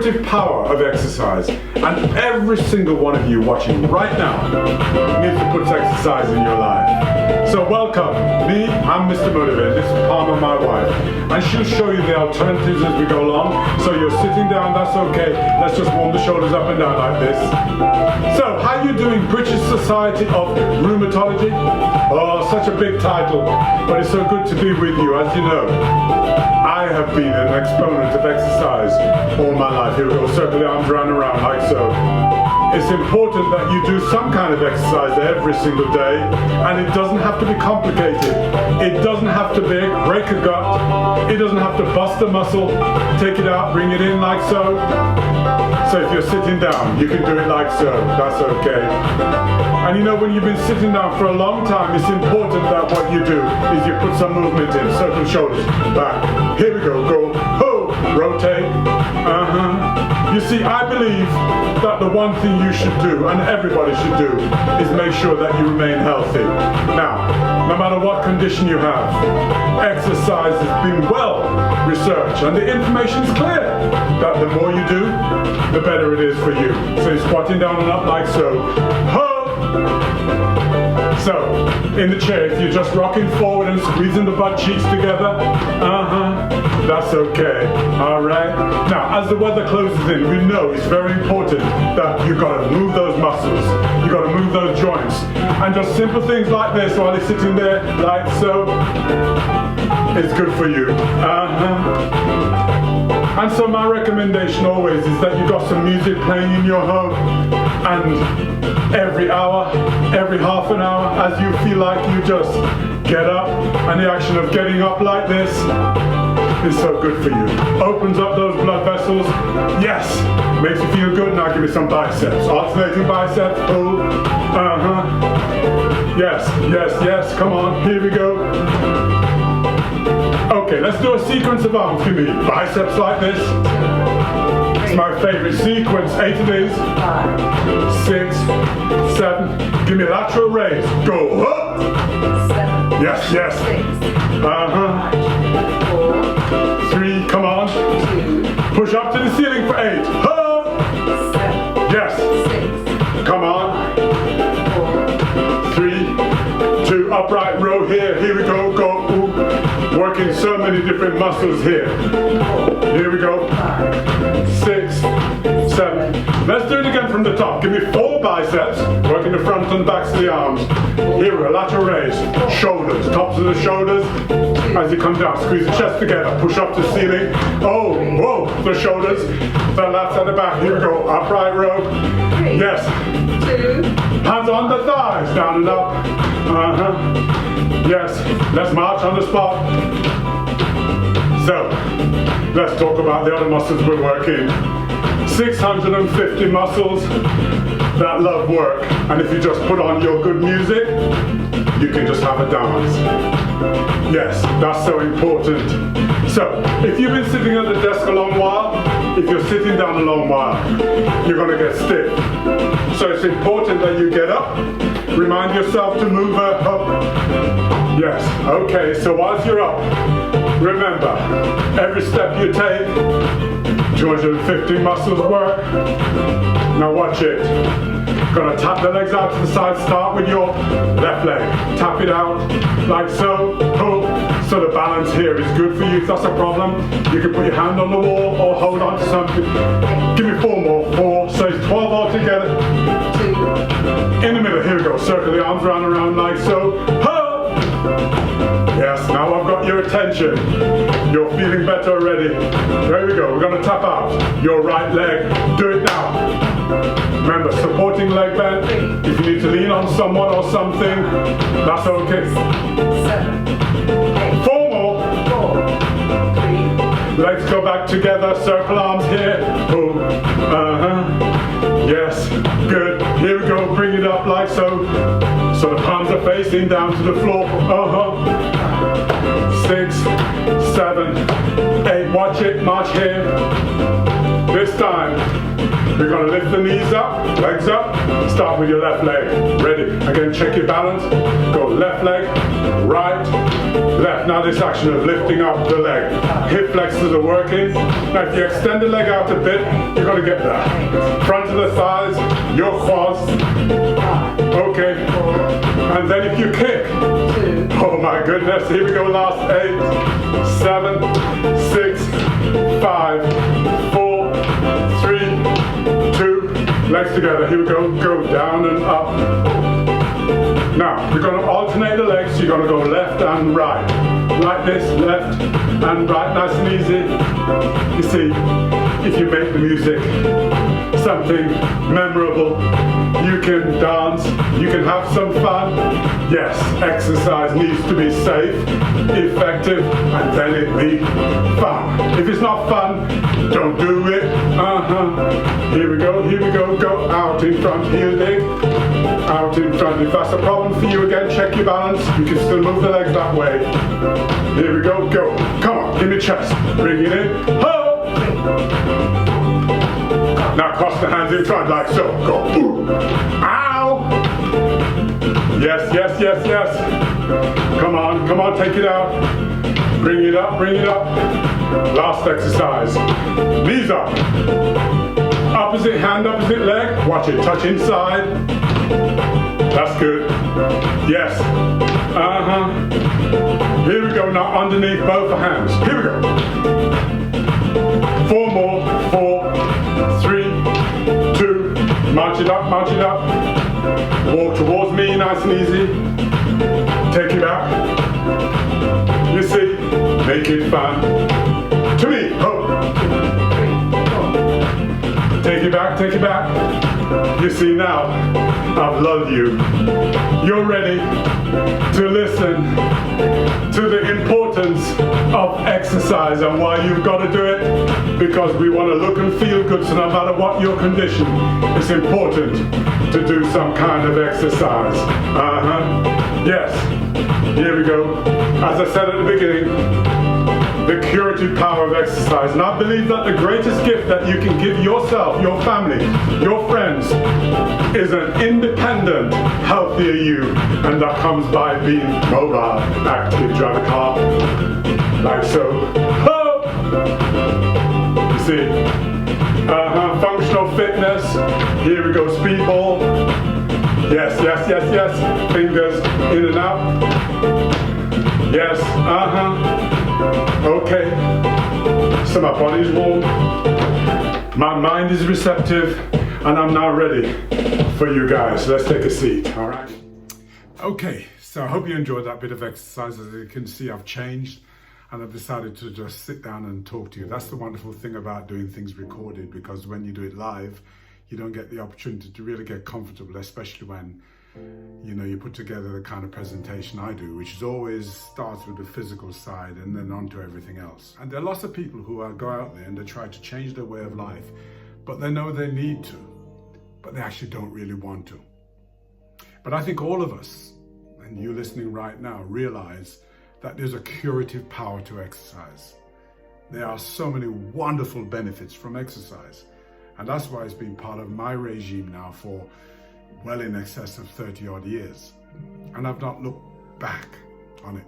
curative power of exercise. And every single one of you watching right now needs to put exercise in your life. So welcome, me, I'm Mr Motivator, this is Palmer, my wife, and she'll show you the alternatives as we go along. So you're sitting down, that's okay, let's just warm the shoulders up and down like this. So, how are you doing, British Society of Rheumatology? Oh, such a big title, but it's so good to be with you. As you know, I have been an exponent of exercise all my life. Here we go, circle the arms round and round like so. It's important that you do some kind of exercise every single day, and it doesn't have to be complicated. It doesn't have to break a gut. It doesn't have to bust a muscle. Take it out, bring it in like so. So if you're sitting down, you can do it like so. That's okay. And you know, when you've been sitting down for a long time, it's important that what you do is you put some movement in. Circle shoulders, back. Here we go, go, ho, rotate. You see, I believe that the one thing you should do, and everybody should do, is make sure that you remain healthy. Now, no matter what condition you have, exercise has been well researched, and the information is clear that the more you do, the better it is for you. So you're squatting down and up like so. Ho! So, in the chair, if you're just rocking forward and squeezing the butt cheeks together, that's okay, alright? Now, as the weather closes in, we know it's very important that you've got to move those muscles, you've got to move those joints, and just simple things like this while you're sitting there, like so, it's good for you. And so my recommendation always is that you've got some music playing in your home, and every hour, every half an hour, as you feel like, you just get up, and the action of getting up like this is so good for you. Opens up those blood vessels. Yes, makes you feel good. Now give me some biceps. Alternating biceps, pull. Yes, yes, yes, come on, here we go. Okay, let's do a sequence of arms. Give me biceps like this. It's my favorite sequence. 8 of these. 6, 7. Give me a lateral raise. Go up. 7. Yes, yes. 6. 4. 3. Come on. 2. Push up to the ceiling for 8. Up. 7. Yes. 6. Come on. 4. 3, 2. Upright row here. Here we go. Go. Working so many different muscles here. Here we go. 6, 7. Let's do it again from the top. Give me 4 biceps. Working the front and backs of the arms. Here we go. Lateral raise. Shoulders. Tops of the shoulders. As you come down, squeeze the chest together. Push up to the ceiling. Oh, whoa. The shoulders. The lats at the back. Here we go. Upright row. Yes. 2. Hands on the thighs. Down and up. Yes, let's march on the spot. So, let's talk about the other muscles we're working. 650 muscles that love work. And if you just put on your good music, you can just have a dance. Yes, that's so important. So, if you've been sitting at the desk a long while, if you're sitting down a long while, you're going to get stiff. So it's important that you get up. Remind yourself to move up. Yes, okay, so whilst you're up, remember, every step you take, 250 muscles work. Now watch it. Gonna tap the legs out to the side. Start with your left leg. Tap it out, like so. Pull. So the balance here is good for you. If that's a problem, you can put your hand on the wall or hold on to something. Give me 4 more. 4, so it's 12 altogether. 2. In the middle, here we go. Circle the arms round and round like so. Ho! Yes, now I've got your attention. You're feeling better already. There we go. We're going to tap out your right leg. Do it now. Remember, supporting leg bend. If you need to lean on someone or something, that's okay. 7. 4 more. 4. 3. Legs go back together. Circle arms here. Boom. Yes. Good. Here we go. Bring it up like so. So the palms are facing down to the floor. 6, 7, 8. Watch it. March here. This time, We're going to lift the knees up, legs up. Start with your left leg. Ready? Again, check your balance. Go left leg, right, left. Now this action of lifting up the leg. Hip flexors are working. Now if you extend the leg out a bit, you're going to get the front of the thighs, your quads. Okay. And then if you kick, oh my goodness, here we go, last 8, 7, 6, 5, 4, 3, 2, legs together, here we go, go down and up. Now, we're going to alternate the legs, so you're going to go left and right. Like this, left and right, nice and easy. You see, if you make the music something memorable, you can dance, you can have some fun. Yes, exercise needs to be safe, effective, and then it be fun. If it's not fun, don't do it. Here we go, go out in front, heel dig, out in front. If that's a problem for you, again, check your balance. You can still move the legs that way. Here we go, go. Come on, give me chest. Bring it in. Ho! Now cross the hands in front like so. Go. Ooh. Ow! Yes, yes, yes, yes. Come on, take it out. Bring it up, bring it up. Last exercise. Knees up. Opposite hand, opposite leg. Watch it, touch inside. That's good. Yes. Here we go, now underneath both hands. Here we go. 4 more. 4, 3, 2. March it up, march it up. Walk towards me, nice and easy. Take it back. You see, make it fun. To me, ho. Take it back, take it back. You see now, I've loved you. You're ready to listen to the importance of exercise and why you've got to do it. Because we want to look and feel good, so no matter what your condition, it's important to do some kind of exercise. Yes, here we go. As I said at the beginning, the curative power of exercise. And I believe that the greatest gift that you can give yourself, your family, your friends, is an independent, healthier you. And that comes by being mobile, active, drive a car, like so. Oh! You see? Functional fitness. Here we go, speedball. Yes, yes, yes, yes. Fingers in and out. Yes, Okay. So my body's warm. My mind is receptive. And I'm now ready for you guys. Let's take a seat, all right? Okay, so I hope you enjoyed that bit of exercise. As you can see, I've changed. And I've decided to just sit down and talk to you. That's the wonderful thing about doing things recorded, because when you do it live, you don't get the opportunity to really get comfortable, especially when, you put together the kind of presentation I do, which is always starts with the physical side and then on to everything else. And there are lots of people who go out there and they try to change their way of life, but they know they need to, but they actually don't really want to. But I think all of us, and you listening right now, realize that there's a curative power to exercise. There are so many wonderful benefits from exercise. And that's why it's been part of my regime now for well in excess of 30 odd years. And I've not looked back on it.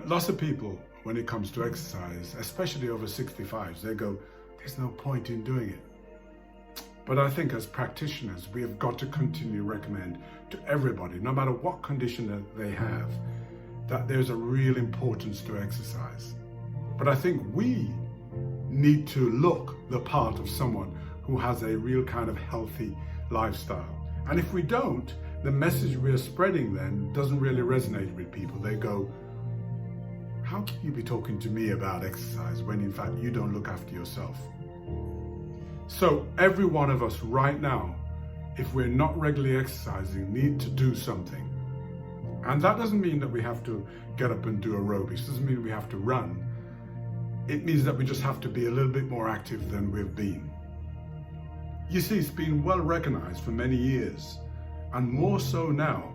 Lots of people, when it comes to exercise, especially over 65s, they go, there's no point in doing it. But I think as practitioners, we have got to continue to recommend to everybody, no matter what condition that they have, that there's a real importance to exercise. But I think we need to look the part of someone who has a real kind of healthy lifestyle. And if we don't, the message we're spreading then doesn't really resonate with people. They go, how can you be talking to me about exercise when in fact you don't look after yourself? So every one of us right now, if we're not regularly exercising, need to do something. And that doesn't mean that we have to get up and do aerobics. It doesn't mean we have to run. It means that we just have to be a little bit more active than we've been. You see, it's been well recognized for many years, and more so now,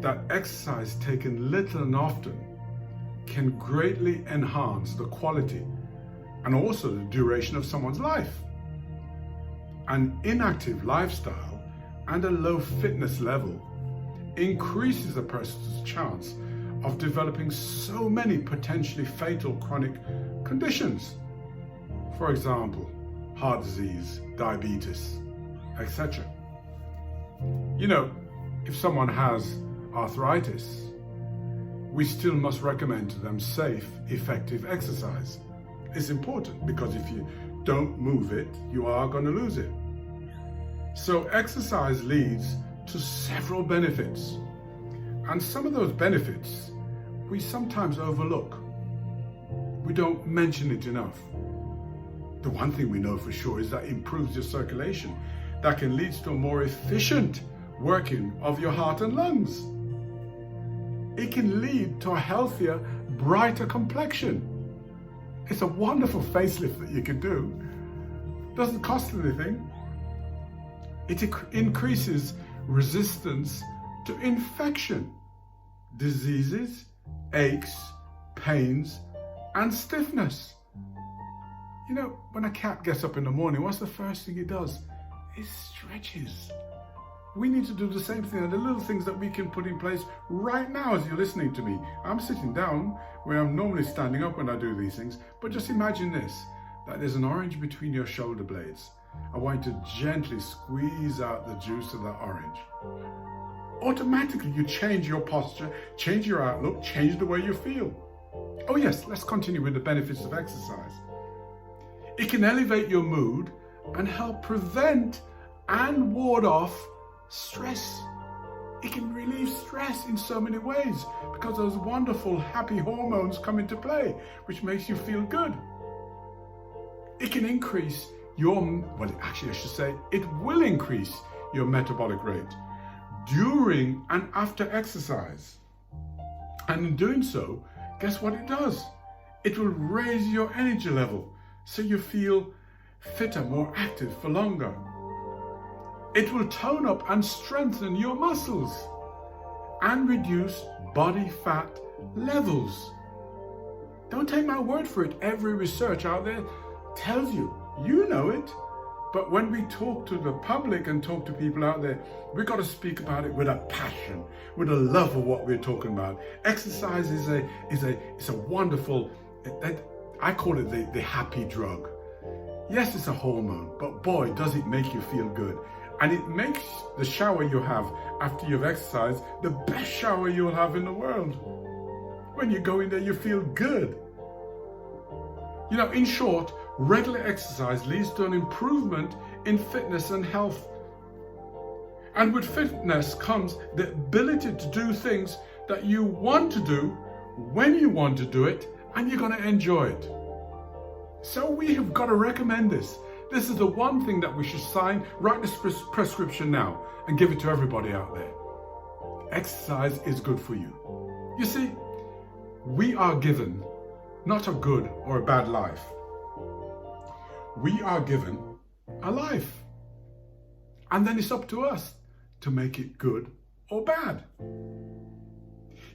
that exercise taken little and often can greatly enhance the quality and also the duration of someone's life. An inactive lifestyle and a low fitness level increases a person's chance of developing so many potentially fatal chronic conditions. For example, heart disease, diabetes, etc. You know, if someone has arthritis, we still must recommend to them safe, effective exercise. It's important because if you don't move it, you are going to lose it. So exercise leads to several benefits. And some of those benefits we sometimes overlook. We don't mention it enough. The one thing we know for sure is that it improves your circulation. That can lead to a more efficient working of your heart and lungs. It can lead to a healthier, brighter complexion. It's a wonderful facelift that you can do. Doesn't cost anything. It increases resistance to infection, diseases, aches, pains, and stiffness. You know, when a cat gets up in the morning, what's the first thing it does? It stretches. We need to do the same thing, and the little things that we can put in place right now as you're listening to me. I'm sitting down where I'm normally standing up when I do these things, but just imagine this, that there's an orange between your shoulder blades. I want you to gently squeeze out the juice of that orange. Automatically you change your posture, change your outlook, change the way you feel. Oh yes, let's continue with the benefits of exercise. It can elevate your mood and help prevent and ward off stress. It can relieve stress in so many ways because those wonderful happy hormones come into play, which makes you feel good. It can increase your, well, actually I should say, it will increase your metabolic rate during and after exercise. And in doing so, guess what it does? It will raise your energy level so you feel fitter, more active for longer. It will tone up and strengthen your muscles and reduce body fat levels. Don't take my word for it. Every research out there tells you, you know it. But when we talk to the public and talk to people out there, we've got to speak about it with a passion, with a love of what we're talking about. Exercise is a wonderful, I call it the happy drug. Yes, it's a hormone, but boy, does it make you feel good. And it makes the shower you have after you've exercised the best shower you'll have in the world. When you go in there, you feel good. You know, in short, regular exercise leads to an improvement in fitness and health. And with fitness comes the ability to do things that you want to do, when you want to do it, and you're going to enjoy it. So we have got to recommend this. This is the one thing that we should sign, write this prescription now and give it to everybody out there. Exercise is good for you. You see, we are given not a good or a bad life. We are given a life. And then it's up to us to make it good or bad.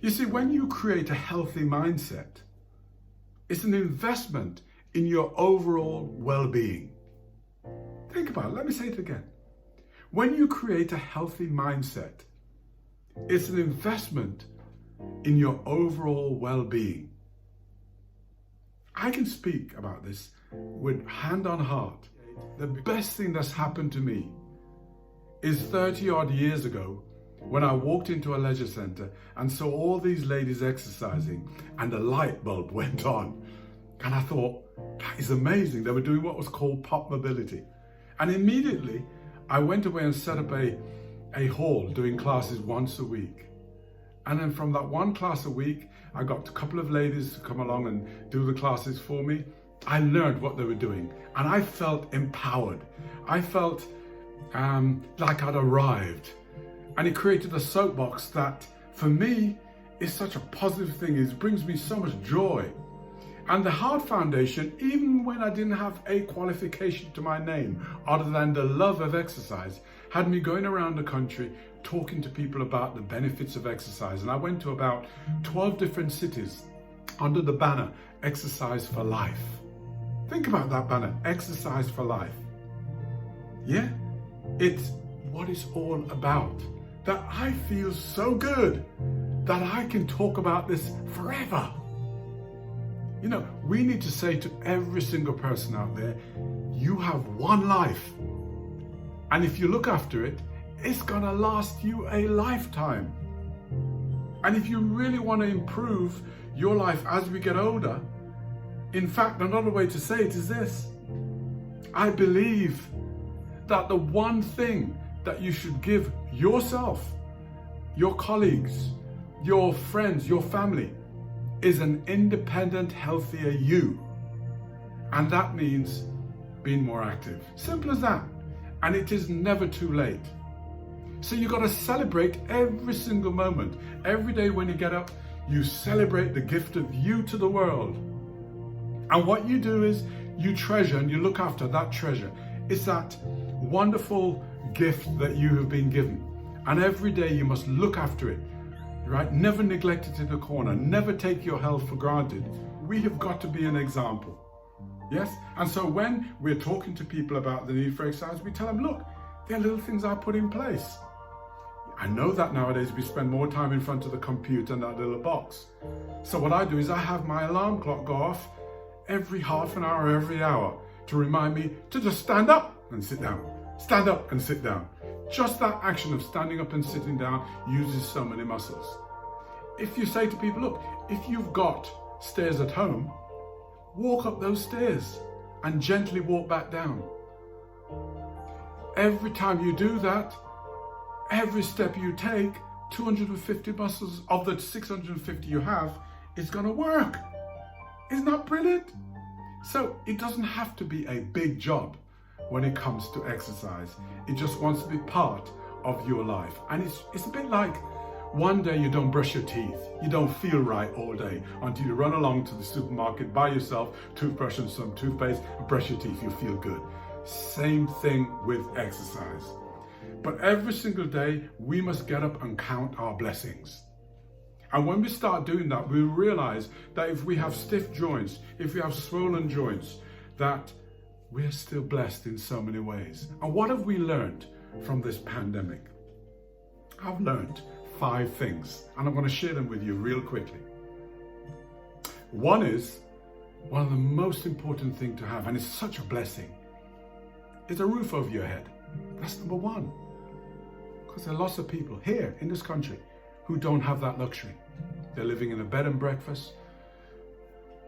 You see, when you create a healthy mindset, it's an investment in your overall well-being. Think about it. Let me say it again. When you create a healthy mindset, it's an investment in your overall well-being. I can speak about this with hand on heart. The best thing that's happened to me is 30 odd years ago when I walked into a leisure center and saw all these ladies exercising and a light bulb went on. And I thought, that is amazing. They were doing what was called pop mobility. And immediately I went away and set up a hall doing classes once a week. And then from that one class a week, I got a couple of ladies to come along and do the classes for me. I learned what they were doing and I felt empowered. I felt like I'd arrived. And it created a soapbox that for me is such a positive thing. It brings me so much joy. And the Heart Foundation, even when I didn't have a qualification to my name, other than the love of exercise, had me going around the country talking to people about the benefits of exercise. And I went to about 12 different cities under the banner, Exercise for Life. Think about that banner, Exercise for Life. Yeah, it's what it's all about. That I feel so good that I can talk about this forever. You know, we need to say to every single person out there, you have one life. And if you look after it, it's gonna last you a lifetime. And if you really want to improve your life as we get older, in fact, another way to say it is this. I believe that the one thing that you should give yourself, your colleagues, your friends, your family, is an independent, healthier you. And that means being more active. Simple as that. And it is never too late. So you got to celebrate every single moment. Every day when you get up, you celebrate the gift of you to the world. And what you do is you treasure and you look after that treasure. It's that wonderful gift that you have been given. And every day you must look after it, right? Never neglect it in the corner. Never take your health for granted. We have got to be an example. Yes? And so when we're talking to people about the need for exercise, we tell them, look, there are little things I put in place. I know that nowadays we spend more time in front of the computer and that little box. So what I do is I have my alarm clock go off every half an hour, every hour to remind me to just stand up and sit down. Stand up and sit down. Just that action of standing up and sitting down uses so many muscles. If you say to people, look, if you've got stairs at home, walk up those stairs and gently walk back down. Every time you do that, every step you take, 250 muscles of the 650 you have is going to work. Isn't that brilliant? So it doesn't have to be a big job when it comes to exercise. It just wants to be part of your life. And it's a bit like one day you don't brush your teeth. You don't feel right all day until you run along to the supermarket, buy yourself toothbrush and some toothpaste and brush your teeth. You feel good. Same thing with exercise. But every single day, we must get up and count our blessings. And when we start doing that, we realize that if we have stiff joints, if we have swollen joints, that we're still blessed in so many ways. And what have we learned from this pandemic? I've learned 5 things, and I'm going to share them with you real quickly. One is, one of the most important things to have, and it's such a blessing, is a roof over your head. That's number one. Because there are lots of people here in this country who don't have that luxury. They're living in a bed and breakfast.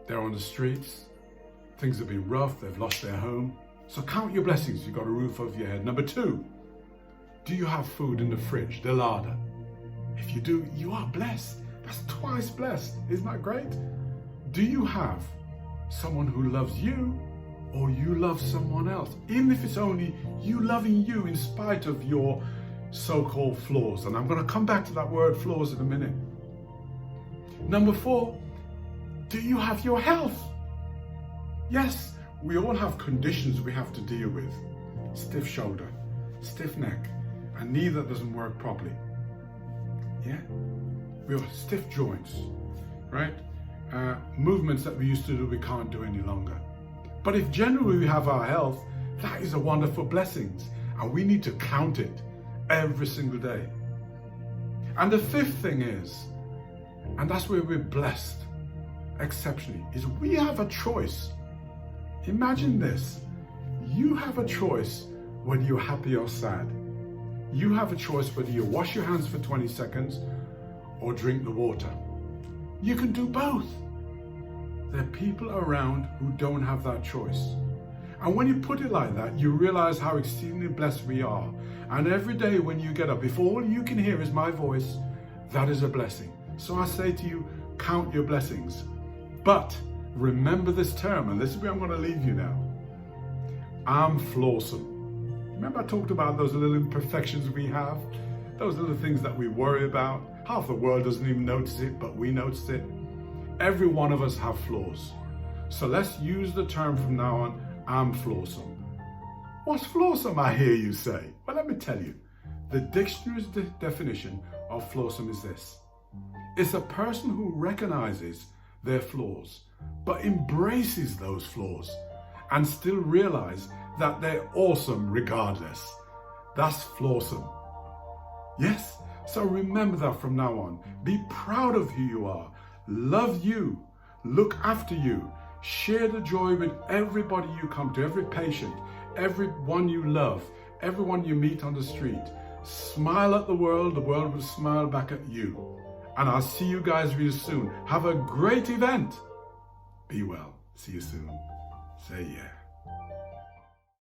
They're on the streets. Things have been rough. They've lost their home. So count your blessings. You've got a roof over your head. Number 2, do you have food in the fridge, the larder? If you do, you are blessed. That's twice blessed. Isn't that great? Do you have someone who loves you, or you love someone else? Even if it's only you loving you in spite of your so-called flaws. And I'm going to come back to that word flaws in a minute. Number 4, do you have your health? Yes, we all have conditions we have to deal with. Stiff shoulder, stiff neck, a knee that doesn't work properly. Yeah, we have stiff joints, right? Movements that we used to do, we can't do any longer. But if generally we have our health, that is a wonderful blessing, and we need to count it every single day. And the 5th thing is, and that's where we're blessed exceptionally, is we have a choice. Imagine this. You have a choice whether you're happy or sad. You have a choice whether you wash your hands for 20 seconds or drink the water. You can do both. There are people around who don't have that choice. And when you put it like that, you realize how exceedingly blessed we are. And every day when you get up, if all you can hear is my voice, that is a blessing. So I say to you, count your blessings. But remember this term, and this is where I'm going to leave you now. I'm flawsome. Remember I talked about those little imperfections we have? Those little things that we worry about. Half the world doesn't even notice it, but we notice it. Every one of us have flaws. So let's use the term from now on, I'm flawsome. What's flawsome, I hear you say? Well, let me tell you. The dictionary's definition of flawsome is this. It's a person who recognizes their flaws, but embraces those flaws and still realize that they're awesome regardless. That's flawsome. Yes? So remember that from now on. Be proud of who you are. Love you. Look after you. Share the joy with everybody you come to, every patient, everyone you love, everyone you meet on the street. Smile at the world will smile back at you. And I'll see you guys real soon. Have a great event. Be well. See you soon. Say yeah.